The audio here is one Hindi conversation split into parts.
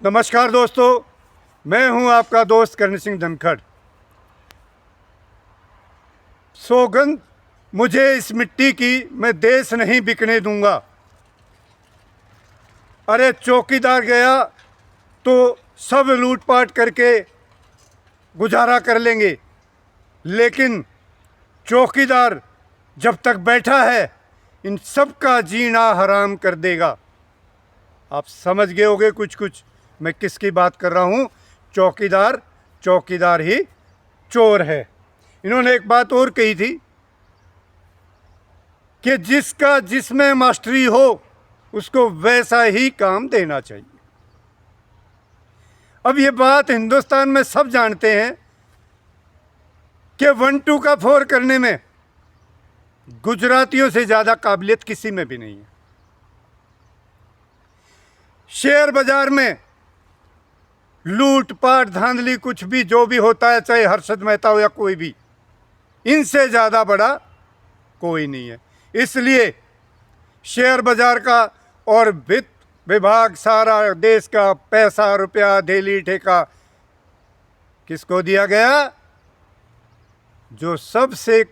नमस्कार दोस्तों, मैं हूं आपका दोस्त करण सिंह धनखड़। सौगंध मुझे इस मिट्टी की, मैं देश नहीं बिकने दूंगा। अरे चौकीदार गया तो सब लूटपाट करके गुजारा कर लेंगे, लेकिन चौकीदार जब तक बैठा है इन सब का जीना हराम कर देगा। आप समझ गए होंगे कुछ मैं किसकी बात कर रहा हूँ। चौकीदार चौकीदार ही चोर है। इन्होंने एक बात और कही थी कि जिसका जिसमें मास्टरी हो उसको वैसा ही काम देना चाहिए। अब ये बात हिंदुस्तान में सब जानते हैं कि 1-2 का 4 करने में गुजरातियों से ज़्यादा काबिलियत किसी में भी नहीं है। शेयर बाजार में लूटपाट धांधली कुछ भी जो भी होता है, चाहे हर्षद मेहता हो या कोई भी, इनसे ज़्यादा बड़ा कोई नहीं है। इसलिए शेयर बाजार का और वित्त विभाग सारा देश का पैसा रुपया धेली ठेका किसको दिया गया? जो सबसे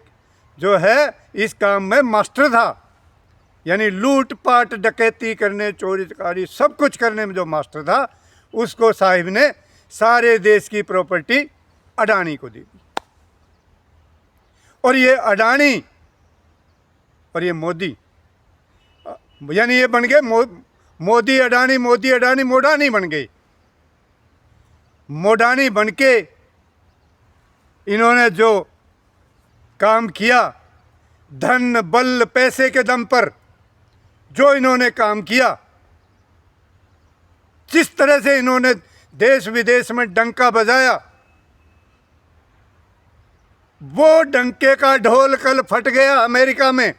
जो है इस काम में मास्टर था, यानी लूटपाट डकैती करने चोरी चकारी सब कुछ करने में जो मास्टर था, उसको साहिब ने सारे देश की प्रॉपर्टी अडानी को दे दी। और ये अडानी और ये मोदी, यानी ये बन गए मोदी अडानी मोडानी बन गए। मोडानी बन के इन्होंने जो काम किया, धन बल पैसे के दम पर जो इन्होंने काम किया, जिस तरह से इन्होंने देश विदेश में डंका बजाया, वो डंके का ढोल कल फट गया। अमेरिका में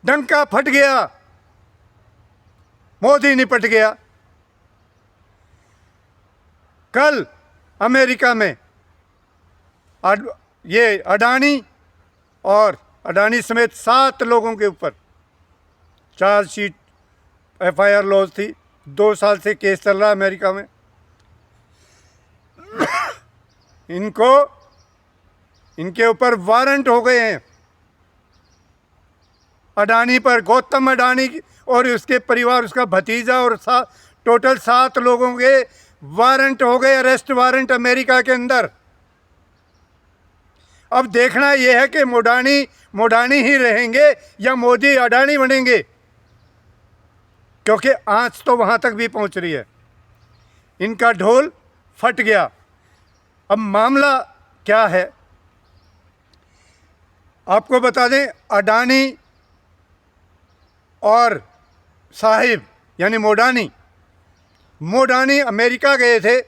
डंका फट गया, मोदी निपट गया। कल अमेरिका में ये अडानी और अडानी समेत 7 लोगों के ऊपर चार्जशीट FIR लॉज थी। 2 साल से केस चल रहा है अमेरिका में। इनके ऊपर वारंट हो गए हैं। अडानी पर, गौतम अडानी और उसके परिवार, उसका भतीजा और टोटल 7 लोगों के वारंट हो गए, अरेस्ट वारंट अमेरिका के अंदर। अब देखना यह है कि मोडानी ही रहेंगे या मोदी अडानी बनेंगे, क्योंकि आंच तो वहां तक भी पहुंच रही है। इनका ढोल फट गया। अब मामला क्या है आपको बता दें। अडानी और साहिब यानी मोडानी अमेरिका गए थे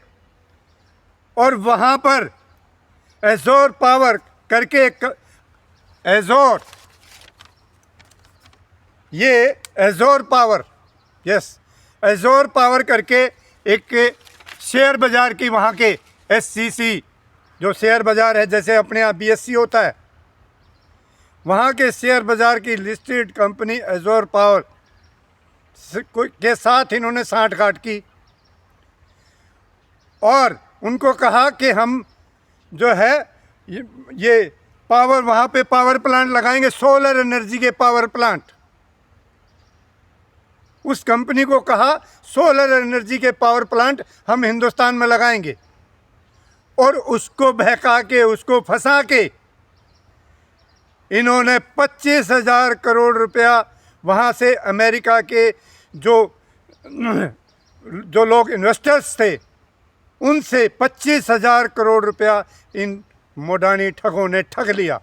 और वहाँ पर एजोर पावर करके एजोर पावर करके एक शेयर बाज़ार की, वहाँ के SCC जो शेयर बाज़ार है, जैसे अपने यहाँ BSE होता है, वहाँ के शेयर बाज़ार की लिस्टेड कंपनी एजोर पावर के साथ इन्होंने साठगांठ की और उनको कहा कि हम जो है ये पावर, वहाँ पे पावर प्लांट लगाएंगे, सोलर एनर्जी के पावर प्लांट। उस कंपनी को कहा सोलर एनर्जी के पावर प्लांट हम हिंदुस्तान में लगाएंगे, और उसको बहका के, उसको फंसा के इन्होंने 25,000 करोड़ रुपया वहाँ से अमेरिका के जो लोग इन्वेस्टर्स थे उनसे 25,000 करोड़ रुपया इन मोडानी ठगों ने ठग लिया।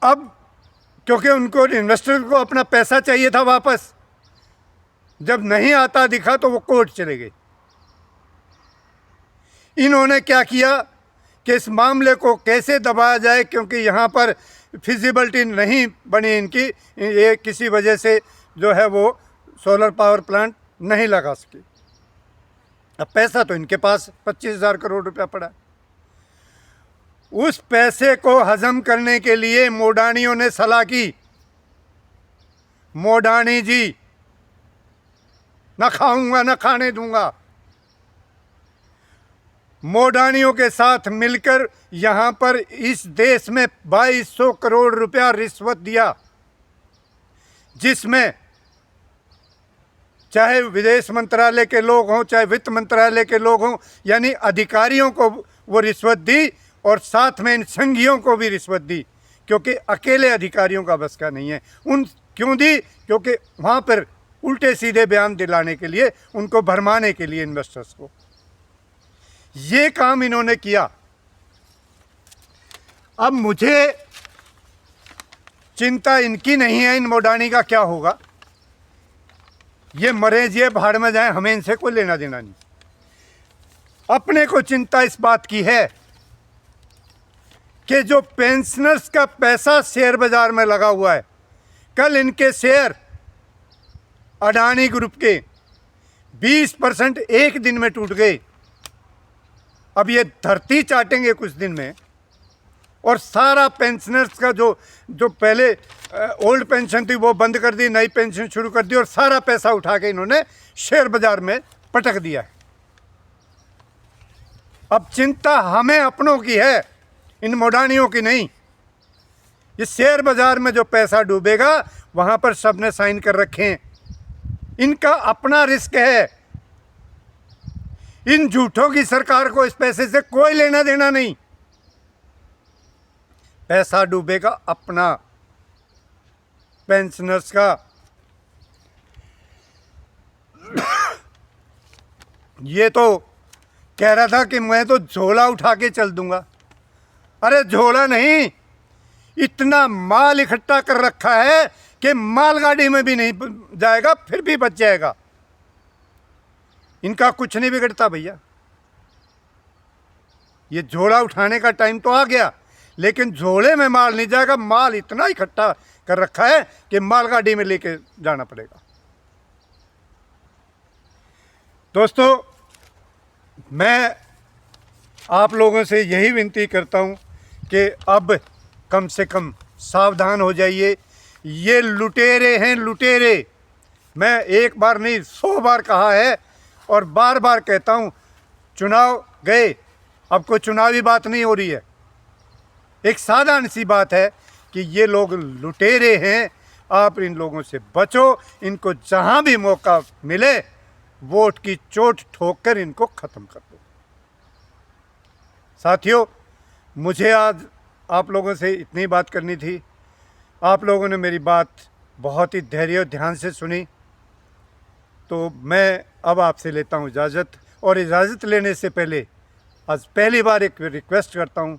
अब क्योंकि उनको इन्वेस्टर को अपना पैसा चाहिए था वापस, जब नहीं आता दिखा तो वो कोर्ट चले गए। इन्होंने क्या किया कि इस मामले को कैसे दबाया जाए, क्योंकि यहाँ पर फिजिबिलिटी नहीं बनी इनकी, ये किसी वजह से जो है वो सोलर पावर प्लांट नहीं लगा सके। अब पैसा तो इनके पास 25,000 करोड़ रुपया पड़ा। उस पैसे को हजम करने के लिए मोडानियों ने सलाह की। मोडानी जी ना खाऊंगा ना खाने दूंगा। मोडानियों के साथ मिलकर यहां पर इस देश में 2200 करोड़ रुपया रिश्वत दिया, जिसमें चाहे विदेश मंत्रालय के लोग हों, चाहे वित्त मंत्रालय के लोग हों, यानी अधिकारियों को वो रिश्वत दी और साथ में इन संघियों को भी रिश्वत दी, क्योंकि अकेले अधिकारियों का बस का नहीं है। क्यों दी? क्योंकि वहाँ पर उल्टे सीधे बयान दिलाने के लिए, उनको भरमाने के लिए इन्वेस्टर्स को, ये काम इन्होंने किया। अब मुझे चिंता इनकी नहीं है, इन मोडानी का क्या होगा, ये मरे ये भाड़ में जाए, हमें इनसे कोई लेना देना नहीं। अपने को चिंता इस बात की है कि जो पेंशनर्स का पैसा शेयर बाजार में लगा हुआ है, कल इनके शेयर अडानी ग्रुप के 20% एक दिन में टूट गए। अब ये धरती चाटेंगे कुछ दिन में, और सारा पेंशनर्स का जो पहले ओल्ड पेंशन थी वो बंद कर दी, नई पेंशन शुरू कर दी, और सारा पैसा उठा के इन्होंने शेयर बाजार में पटक दिया है। अब चिंता हमें अपनों की है, इन मोडानियों की नहीं। ये शेयर बाजार में जो पैसा डूबेगा वहां पर सबने साइन कर रखे हैं, इनका अपना रिस्क है। इन झूठों की सरकार को इस पैसे से कोई लेना देना नहीं। पैसा डूबेगा अपना, पेंशनर्स का। ये तो कह रहा था कि मैं तो झोला उठा के चल दूंगा। अरे झोला नहीं, इतना माल इकट्ठा कर रखा है कि मालगाड़ी में भी नहीं जाएगा, फिर भी बच जाएगा। इनका कुछ नहीं बिगड़ता भैया। ये झोला उठाने का टाइम तो आ गया, लेकिन झोले में माल नहीं जाएगा। माल इतना इकट्ठा कर रखा है कि मालगाड़ी में लेके जाना पड़ेगा। दोस्तों, मैं आप लोगों से यही विनती करता हूं कि अब कम से कम सावधान हो जाइए। ये लुटेरे हैं, लुटेरे। मैं एक बार नहीं 100 बार कहा है और बार बार कहता हूं। चुनाव गए, अब कोई चुनावी बात नहीं हो रही है, एक साधारण सी बात है कि ये लोग लुटेरे हैं। आप इन लोगों से बचो, इनको जहां भी मौका मिले वोट की चोट ठोक कर इनको खत्म कर दो। साथियों, मुझे आज आप लोगों से इतनी बात करनी थी। आप लोगों ने मेरी बात बहुत ही धैर्य और ध्यान से सुनी, तो मैं अब आपसे लेता हूं इजाज़त। और इजाज़त लेने से पहले आज पहली बार एक रिक्वेस्ट करता हूं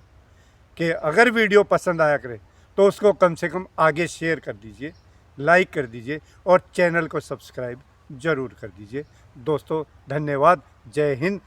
कि अगर वीडियो पसंद आया करे तो उसको कम से कम आगे शेयर कर दीजिए, लाइक कर दीजिए और चैनल को सब्सक्राइब ज़रूर कर दीजिए। दोस्तों, धन्यवाद। जय हिंद।